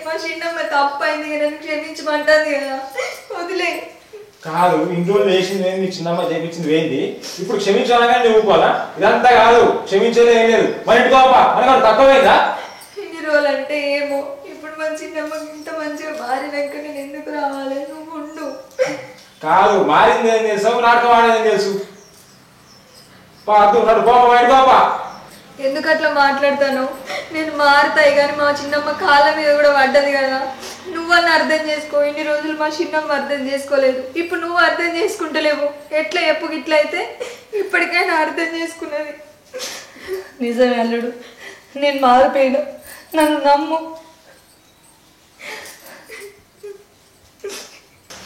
మా చిన్నమ్మ తప్పు అయింది కదా, నన్ను క్షమించమంటుంది కదా, వదిలే. కాదు, ఇన్ని రోజులు వేసింది ఏంది, చిన్నమ్మ చేపించింది ఏంది, ఇప్పుడు క్షమించాలని నువ్వు ఊరుకోవాలా? ఇదంతా కాదు, క్షమించేది ఏం లేదు. మరి ఇంటి బాబా మనకు తక్కువైందా? ఇన్ని రోజులు అంటే ఏమో, ఇప్పుడు మా చిన్నమ్మ ఇంత మంచిగా మారినాక నేను ఎందుకు రావాలి? నువ్వు ఉండు. కాదు, మారింది ఏం తెలుసు, నాటకం ఆడేది ఏం తెలుసు. బాబా ఎందుకు అట్లా మాట్లాడతాను? నేను మారుతాయి కానీ మా చిన్నమ్మ కాళ్ళ మీద కూడా పడ్డది కదా. నువ్వన్న అర్థం చేసుకో. ఇన్ని రోజులు మా చిన్నమ్మ అర్థం చేసుకోలేదు, ఇప్పుడు నువ్వు అర్థం చేసుకుంటలేవు. ఎట్లా ఎప్పుడు ఇట్లా అయితే ఇప్పటికైనా అర్థం చేసుకున్నది. నిజమే అల్లుడు, నేను మారిపోయినా, నన్ను నమ్ము.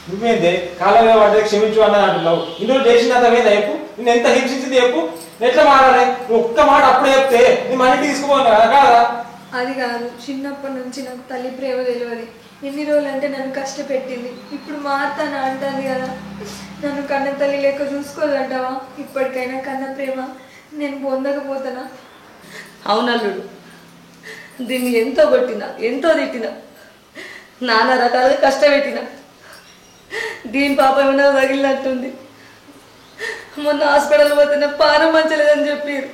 నువ్వేందే కాళ్ళ మీద పడ్డది క్షమించు అన్నది అంటున్నావు. ఇన్ని రోజులు చేసిందంత మీద చెప్పు, నేను ఎంత హింసించింది చెప్పు, ఎట్లా మారాలి? నువ్వు ఒక్క మాట అప్పుడే చెప్తే నీ మనీ తీసుకుపోను కదా. కాదా? అది కాదు, చిన్నప్పటి నుంచి నాకు తల్లి ప్రేమ తెలియదు. ఎన్ని రోజులు అంటే నన్ను కష్టపెట్టింది, ఇప్పుడు మారుతాను అంటుంది కదా. నన్ను కన్న తల్లి లెక్క చూసుకోదంటావా? ఇప్పటికైనా కన్న ప్రేమ నేను పొందకపోతానా? అవునల్లుడు, దీన్ని ఎంతో కొట్టినా, ఎంతో తిట్టినా, నానా రకాలుగా కష్టపెట్టినా, దీని పాప ఏమైనా తగిలినట్టుంది. మొన్న హాస్పిటల్ పోతున్నా పానం మంచలేదని చెప్పారు.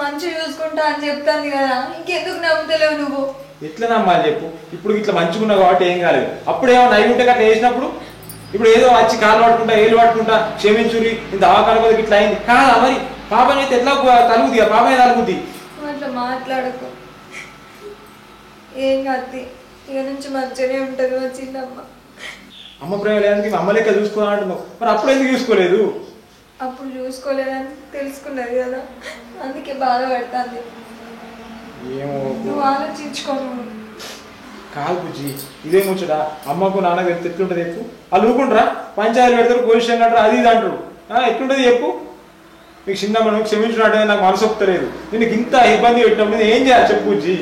మంచిగా చూసుకుంటా అని చెప్తాను కదా, ఇంకెందుకు నమ్ముతలేవు నువ్వు? ఎట్లా నమ్మాలి చెప్పు? ఇప్పుడు ఇట్లా మంచిగున్నావు కాబట్టి ఏం కాలేదు. అప్పుడేమో నైట్ ఉంటే అట్లా వేసినప్పుడు ఇప్పుడు ఏదో వచ్చి కాళ్ళు పట్టుకుంటా ఏళ్ళు పట్టుకుంటా క్షమించురి ఇంత అవకాశం కొద్దిగా ఇట్లా అయింది కాదా? మరి పాపం అయితే ఎట్లా తలుగుద్ది? పాపమే తలుగుద్ది. అట్లా మాట్లాడకు, ఏం కాదు. ఇక నుంచి మంచిగానే ఉంటుంది మా చిన్నమ్మ. అమ్మ ప్రేమ లేదానికి అమ్మ లెక్క చూసుకోవాలంటున్నావు, మరి అప్పుడు ఎందుకు చూసుకోలేదు? అప్పుడు చూసుకోలేదని తెలుసుకున్నది కదా, అందుకే బాధపడుతుంది. ఏమో నువ్వు ఆలోచించుకోను. కాదు బుజ్జి, ఇదే ముచ్చడా అమ్మకు నాన్నకు వెళ్తే ఎట్లుంటుంది చెప్పు? వాళ్ళు ఊరుకుంటారా? పంచాయతీలు పెడతారు, పొజిషన్ అంటారు, అది ఇది అంటారు. ఎట్లుంటుంది చెప్పు? మీకు చిన్నమ్మను క్షమించినట్టు నాకు మనసు ఒప్పుతలేదు. నేను ఇంత ఇబ్బంది పెట్టినప్పుడు నేను ఏం చేయాలి చెప్పు బుజ్జి?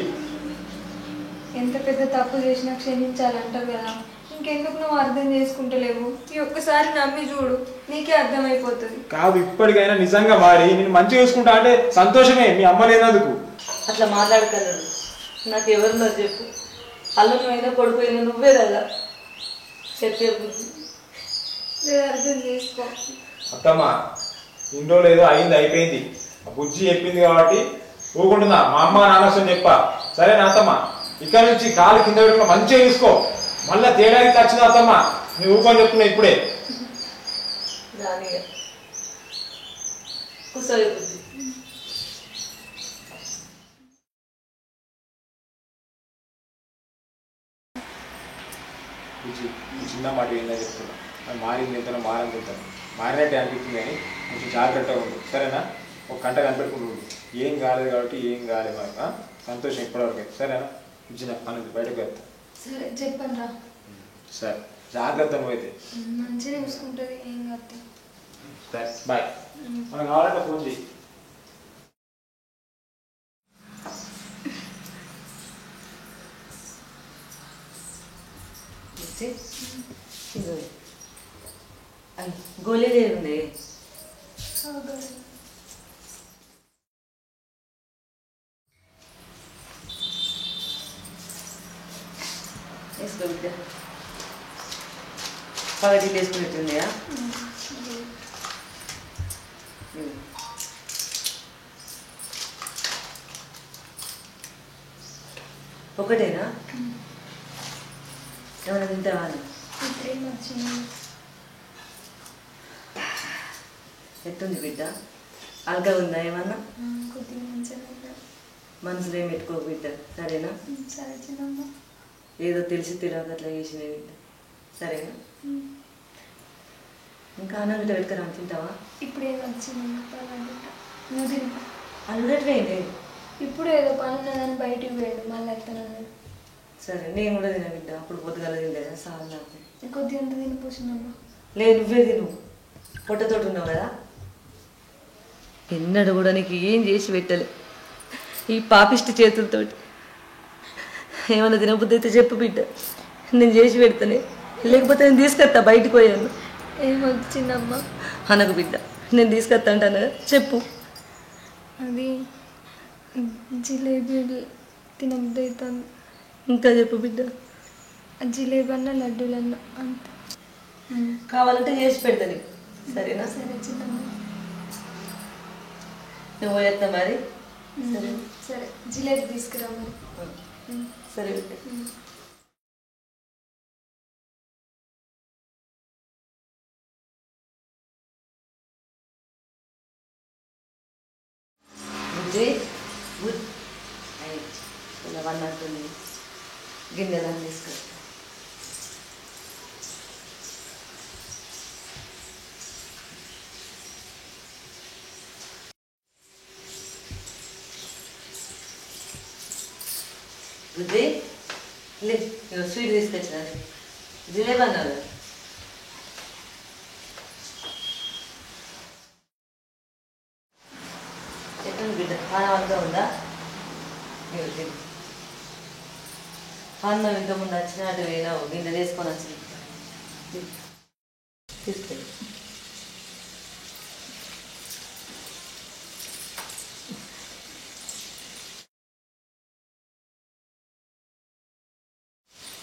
ఎంత పెద్ద తప్పు చేసినా క్షమించాలంటారు కదా, ఇంకెందుకు నువ్వు అర్థం చేసుకుంటలేవు? ఈ ఒక్కసారి నమ్మి చూడు, నీకే అర్థమైపోతుంది. కాదు, ఇప్పటికైనా నిజంగా మారి నేను మంచిగా చూసుకుంటా అంటే సంతోషమే, మీ అమ్మ లేనందుకు. అట్లా మాట్లాడగలడు. నాకు ఎవరున్నారు చెప్పు? అల్లుమైనా కొడుకుైనా నువ్వే కదా చెప్పే బుద్ధి. నేను అర్థం చేసుకో. అత్తమ్మ ఇన్ని రోజులు ఏదో అయింది అయిపోయింది, బుజ్జి చెప్పింది కాబట్టి ఊరుకుంటున్నా. మా అమ్మ నాన్నసం చెప్పా, సరేనా అత్తమ్మ? ఇక్కడ నుంచి కాలు కింద పెట్టుకుని మంచిగా చూసుకో. మళ్ళా తేడానికి వచ్చిన అత్తమ్మ నువ్వు ఊరుకొని చెప్తున్నా ఇప్పుడే. దానిగా కూర్చోయి బుద్ధి. చిన్న మాట ఏందని చెప్తున్నా, అది మారింది ఎంతనో మారని చెప్తాను. మారినట్టే అనిపిస్తుంది కానీ కొంచెం జాగ్రత్తగా ఉంది, సరేనా? ఒక గంట కనిపెట్టుకుంటు. ఏం కాలేదు కాబట్టి ఏం కాలేదు మనకు, సంతోషం ఇప్పటివరకు, సరేనా? ఇచ్చిన పని బయటకు వెళ్తా. సరే చెప్పండి రా. సరే జాగ్రత్త నువ్వైతే. మంచిగా చూసుకుంటుంది, ఏం కాదు. సరే బాయ్. మనకు కావాలంటే ఫోన్ చేయి. గోళీలు ఉన్నాయి వేసుకో బిడ్డ. పగటి వేసుకున్నట్టున్నాయా? ఒకటేనా? ఏమైనా తింటావా? ఎట్టుంది బిడ్డ? అల్గా ఉందా ఏమన్నా? మనసులో ఏం పెట్టుకోక బిడ్డ, సరేనా? సరే చిన్నమ్మ. ఏదో తెలిసి తెలియక అట్లా చేసిన బిడ్డ, సరేనా? ఇంకా అన్నం బిడ్డ పెట్టుకురా, తింటావా? ఇప్పుడు ఏదో వచ్చింది నువ్వు తిను. అల్లుడట్వేంటి? ఇప్పుడు ఏదో పని ఉన్నదని బయటికి పోయాడు, మళ్ళీ ఎత్తనన్నాడు. సరే నేను కూడా తిన బిడ్డ, అప్పుడు పొద్దుగల తినలేదా? సార్ నాకు కొద్దిగా ఎంత తినిపోసిందమ్మా. లేదు నువ్వే తిను, పొట్టతోటి ఉన్నావు కదా. ఎన్నడూ కూడా నీకు ఏం చేసి పెట్టలే ఈ పాపిష్టి చేతులతోటి. ఏమన్నా తినబుద్ధి అయితే చెప్పు బిడ్డ, నేను చేసి పెడతానే, లేకపోతే నేను తీసుకొస్తా బయటికి పోయాను. ఏమొచ్చిందమ్మా? అనకు బిడ్డ, నేను తీసుకొస్తా అంటాను చెప్పు. అది జిలేబీ తినబుద్ధి అవుతుంది. ఇంకా చెప్పు బిడ్డ. జిలేబీ అన్న లడ్డూలన్న అంతే. కావాలంటే చేసి పెడతా నీకు, సరేనా? సరే చిన్నమ్మ. నువ్వు పోయేస్తా మరి. సరే సరే జిలేబీ తీసుకురా మరి. సరే బిడ్డ. బుజ్జి ఇలా వన్నట్టుంది, గిన్నెలను తీసుకొస్తా. బుజ్జి లే, స్వీట్ తీసుకొచ్చిన జిలేబీ అన్నారు. ఎట్టుంది బిడ్డ, పానవంతా ఉందా? అన్నం ఇంతకుముందు వచ్చినట్టు వేనావు, గిన్నె తీసుకొని వచ్చింది తీసుకెళ్ళి.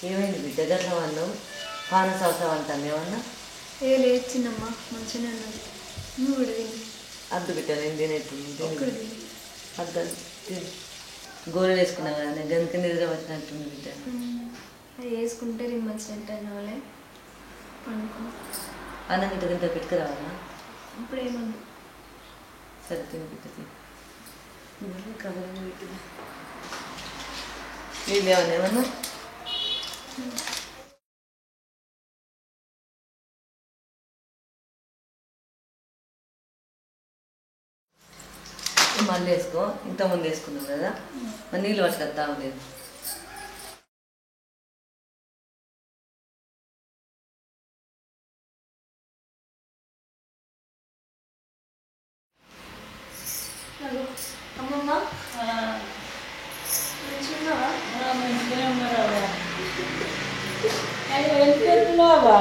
ఏమైంది బిడ్డ గట్ల అన్నావు? పాన సంవత్సరం అంటాను ఏమన్నా? ఏ లేదు చిన్నమ్మ, మంచిగానే ఉన్నది. నువ్వు కూడా తిని. అద్దు బిడ్డ, నేను తినేట్టు ఒక్కడు తిని. అద్దు గోళీలు వేసుకున్నావు కదా, నేను గందుకు నిద్ర వచ్చినట్టుంది బిడ్డ. అది వేసుకుంటే రిమ్ వచ్చినట్టు అయిన వాళ్ళే పండుకో. అన్నం గిట్ట తింటే పెట్టుకురావాలా? ఇప్పుడు ఏమన్నా సరే తిని బిడ్డ తిని. కబర్ పెట్టింది నీళ్ళు ఏమన్నా ఏమన్నా? మళ్ళీ వేసుకో, ఇంతకుముందు వేసుకున్నావు కదా, మరి నీళ్ళు పట్టుకొస్తా లేదు. అమ్మమ్మ మంచిగున్నావా? మంచిగానే ఉన్నారా? వెళ్తున్నావా?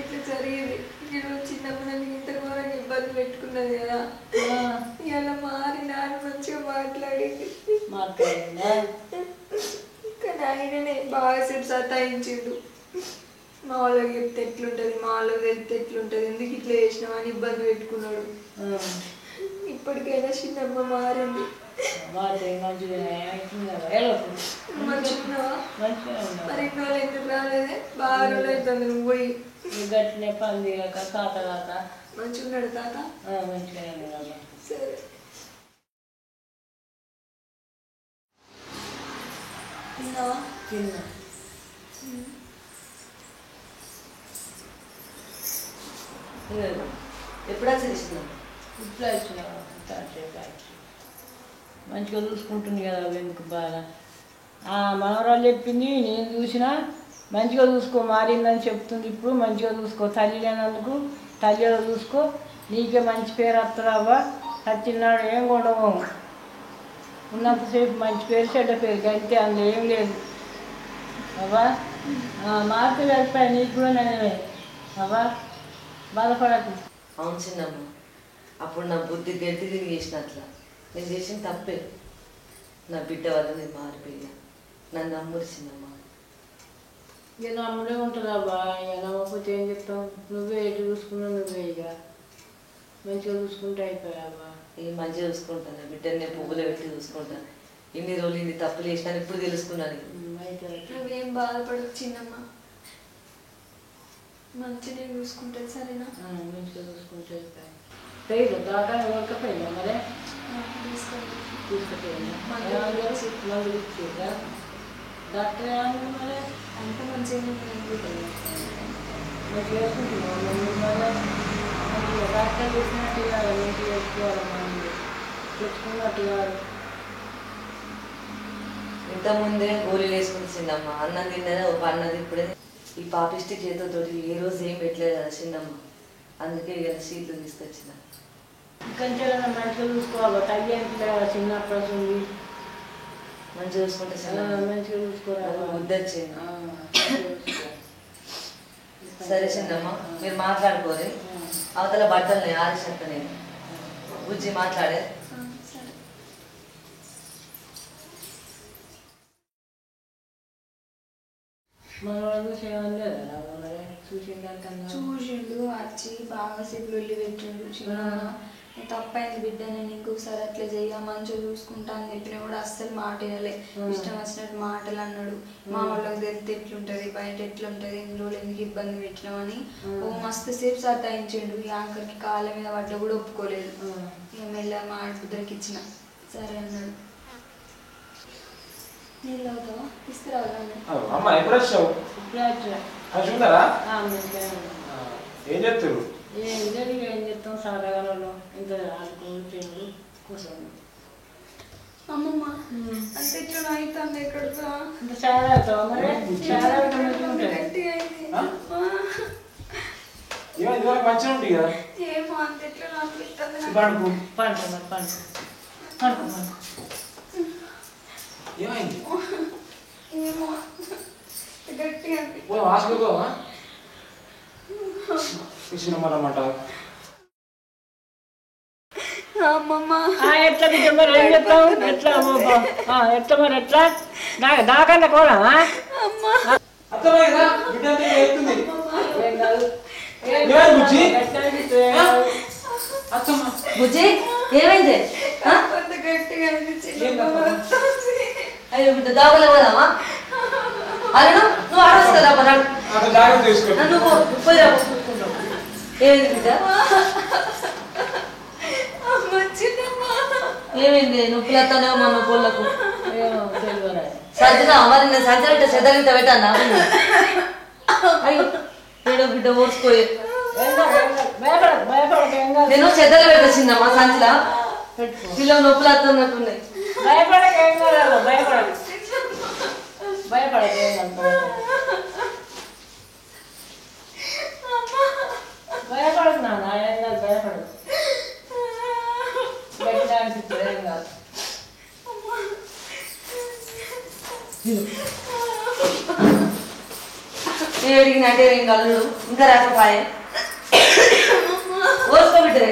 ఇట్లా జరిగేది. నేను చిన్నప్పుడు నన్ను ఇంత ఘోరంగా ఇబ్బంది పెట్టుకున్నది కదా, ఇలా మారి నాన్న మంచిగా మాట్లాడింది. మాట్లాడిందా? కానీ ఆయననే బాగా సేపు సతాయించిండు. మా వాళ్ళకి చెప్తే ఎట్లుంటుంది, మా వాళ్ళకి తెలిస్తే ఎట్లుంటుంది, ఎందుకు ఇట్లా చేసినావు అని ఇబ్బంది పెట్టుకున్నాడు. ఇప్పటికైనా చిన్నమ్మ మారింది. మంచిగున్నావా? మరి ఇన్ని రోజులు ఎందుకు రాలేదే? బాగా రోజులు అవుతుంది నువ్వు పోయి. గట్టినే పంది కాక తాత కాక మంచిగున్నాడు తాత? మంచిగానే ఉన్నాడు. సరే తిన్నావా? తిన్నా. ఎప్పుడు వచ్చి ఇస్తున్నాం? ఇప్పుడు వచ్చినా మంచిగా చూసుకుంటుంది కదా ఎందుకు బాగా. మనవరాలు చెప్పింది, నేను చూసినా మంచిగా చూసుకో, మారిందని చెప్తుంది. ఇప్పుడు మంచిగా చూసుకో, తల్లి లేనందుకు తల్లిలో చూసుకో, నీకే మంచి పేరు వస్తుందవ్వా. సచ్చినాడు ఏం కొనవు, ఉన్నంతసేపు మంచి పేరు చెడ్డ పేరు అంతే, అందులో ఏం లేదు అవ్వా. మార్పు కలిపాయి నీకు కూడా, నేనే అవ్వా బాధపడకు. అవును చిన్నమ్మ, అప్పుడు నా బుద్ధి గట్టి తిరిగి చేసినట్లా. నేను చేసిన తప్పే, నా బిడ్డ వల్ల నేను మారిపోయినా. నన్ను నమ్ముడు చిన్నమ్మ. ఇక నమ్ముడే ఉంటుంది అబ్బా. ఇక నమ్మకపోతే ఏం చెప్తాం? నువ్వే ఎటు చూసుకున్నావు, నువ్వే ఇక మంచిగా చూసుకుంటే అయిపోయావా. ఏం మంచిగా చూసుకుంటాను, నా బిడ్డని నేను పువ్వులు పెట్టి చూసుకుంటాను. ఇన్ని రోజులు ఇన్ని తప్పులు చేసినాను, ఇప్పుడు తెలుసుకున్నాను. నువ్వేం బాధపడకు చిన్నమ్మ, మంచిగా చూసుకుంటుంది సరేనా? మంచిగా చూసుకుంటే అయిపోయాయి. దాకా ఊరకపోయినా మరే తీసుకుపోయినా మందులు ఇచ్చేదా? డాక్టర్ ఏమన్నా మరి అంత మంచిగా మంచిగా వేసుకుంటున్నావు మరే? మంచిగా డాక్టర్ చేసినట్టు కాదు, మంచిగా వేసుకోవాలి, మందులు తెచ్చుకున్నట్టు కాదు. ఇంతకుముందే గోళీలు వేసుకుని చిన్నమ్మ. అన్నం తిన్నదే ఒక అన్నది ఇప్పుడే. ఈ పాపిష్టి చేతులతోటి ఏ రోజు ఏం పెట్టలేదు కదా చిన్నమ్మ, అందుకే ఇక సీట్లు తీసుకొచ్చిన. కొంచెం మంచిగా చూసుకోవాలి, తల్లి అంటే చిన్నప్పుడు ఉంది. మంచిగా చూసుకుంటే మంచిగా చూసుకోవాలి, బుద్ధి వచ్చింది. సరే చిన్నమ్మ, మీరు మాట్లాడుకోరు. అవతల బట్టలు ఆరేసేస్తా నేను. బుజ్జి మాట్లాడే. మనవాడు చూసి ఏమనలేదా మరి చూసిందంటే చూసిండు వచ్చి బాగా సేపు వెళ్ళి పెట్టిండు చిన్నమ్మ తప్పైంది బిడ్డ, నేను ఇంకొకసారి అట్లా చెయ్య మంచిగా చూసుకుంటా అని చెప్పినా కూడా అస్సలు మాట వినలే. ఇష్టం వచ్చినట్టు మాటలు అన్నాడు. మా వాళ్ళకి తెలిస్తే ఎట్లుంటది, బయట ఎట్లుంటది, ఇన్ని రోజులు ఎందుకు ఇబ్బంది పెట్టినామని ఓ మస్తు సేపు సతాయించిండు. ఈ ఆఖరికి కాళ్ళ మీద పడ్డ కూడా ఒప్పుకోలేదు. ఇక మెల్ల మా ఆడబుద్దరికి ఇచ్చిన సరే అన్నాడు. నీళ్ళు అవుతావా తీసుకురావాలా? అమ్మ ఎప్పుడు వచ్చావు? చూడారా ఏం చెప్తారు? ఏం చెప్తాం సాధారణలో ఇంత ఆడుకుంటూ కూర్చోండి. అమ్మమ్మ అంటే ఇట్లా అవుతుంది ఎక్కడ ఇంత చాలా అవుతావా మరి? చాలా గట్టిగా అయింది. మంచిగా ఉంటుంది కదా. ఏమో అంత ఎట్లా అనిపిస్తుంది. పండుకు పండుకో మరి పండుకో. ఏమైంది? ఏమో గట్టిగా హాస్పిటల్ ఇచ్చినమాట. అమ్మమ్మ ఎట్లా బిడ్డ మరి ఏం చెప్తావు? ఎట్లా ఎట్లా మరి ఎట్లా దాకన్నా కూడా బుజ్జి ఏమైంది? గట్టిగా అయ్యో బిడ్డ దావలే పోదామా? అరే నువ్వు ఆడవచ్చు కదా నువ్వు పోయిరా. ఏమైంది బిడ్డ? ఏమైంది? నొప్పులతోనే మా నొప్పులకు సర్దినా మరి నేను సంచ చెద్దరింత పెట్టాను. అయ్యో ఏడో బిడ్డ ఓర్చుకోయే. నేను చెద్దలు పెట్టేసిందమ్మా సంచిలా. పిల్లలు నొప్పులు వస్తున్నట్టున్నాయి. భయపడదు నాన్న, ఏం కాదు, భయపడదు. గట్టిగా అనిపిస్తుంది, ఏం కాదు. నేను అడిగినట్టే ఏం కళ్ళు ఇంకా రాకపోయే ఓర్చుకోబిట్టే.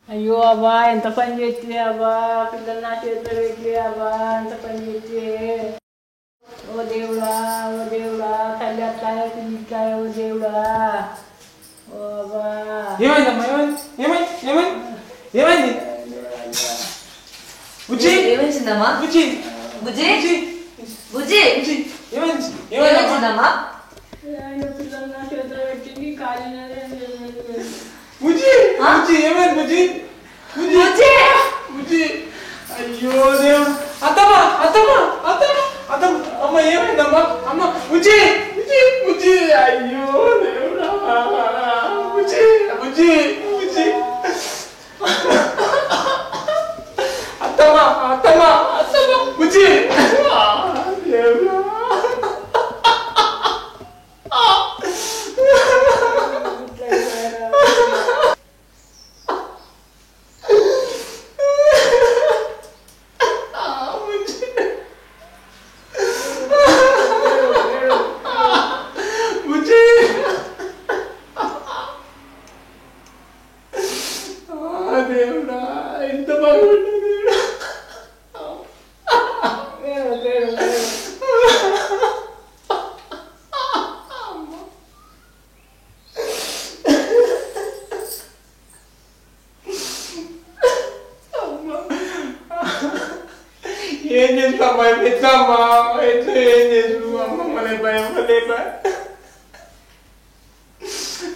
అయ్యో అవ్వా ఎంత పని చేస్తే అవ్వా, పిల్లలు నా చేతిలో పెట్టి అవ్వా ఎంత పని చేస్తే. ఓ దేవుడా, ఓ దేవుడా, తల్లి అట్లాయో పిల్లి ఇట్లాయో, ఓ దేవుడా. ఓ అవ్వా ఏమైందమ్మా? ఏమైంది? ఏమైందమ్మా? బుజ్జి బుజ్జి బుజ్జి ఏమైందమ్మా? పిల్లలు నా చేతిలో పెట్టింది కాలిన. ఏమైంది బుజ్జి? అయ్యో దేవుడు. అత్తమ్మా అమ్మ ఏమైందమ్మా? అమ్మ బుజ్జి అయ్యో దేవుడా. బుజ్జి అత్తమ్మా బుజ్జి దేవుడా. దేవుడా ఎంత బాగుంటుంది. ఏం చేస్తామా ఎట్లమ్మా? ఎట్లా ఏం చేసు? అమ్మమ్మ లేపా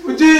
బుజ్జి